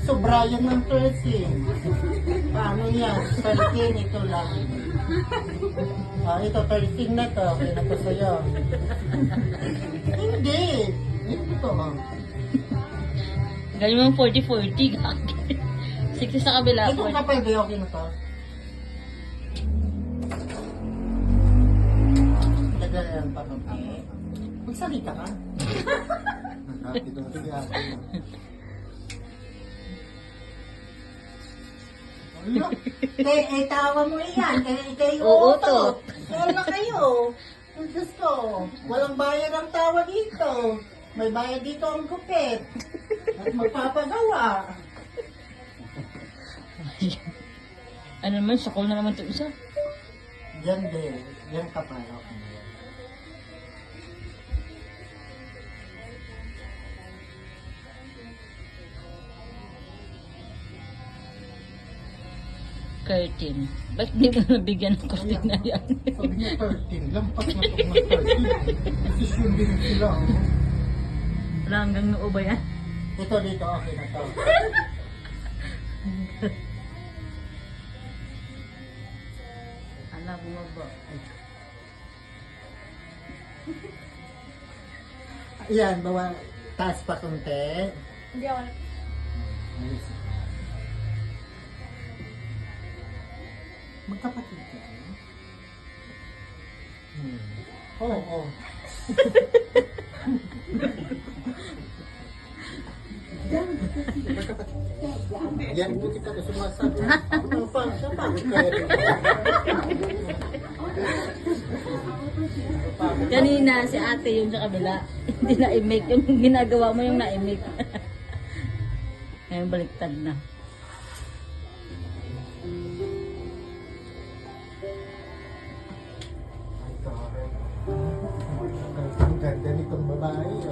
Sobra yan ng 13. Paano yan? 13, ito lang. Ito 13 na to. Okay na to sa'yo. Hindi. Ito. Galing mo 40-40. 60 sa kabila. Ito ka pwede. Okay na to. Dagalan pa kami. Magsalita ka. Nakakita na siya. Tawa mo yan. Kayo Uutot. Kaya na kayo. Diyos ko. Walang bayad ang tawa dito. May bayad dito ang gupit. At magpapagawa. Ano naman, sakol na naman ito isa. Yan din. Yan kapal. Okay. Curtain. Ba't di mo nabigyan ng curtain na yan? Sabi niya 13. Lampas na itong mga 13. Desisyon din sila. Wala hanggang noo ba yan? Ito dito. Okay na to. Alam mo ba? Yan. Bawa. Taas pa konti. Hindi ako. Magkapatid ka. Oo. Yan, hindi kita na sumasabi. Kanina si ate yung sa kabila. Hindi na-make. Yung ginagawa mo yung na-make. Ngayon baliktad na. Ang ganda nitong babae.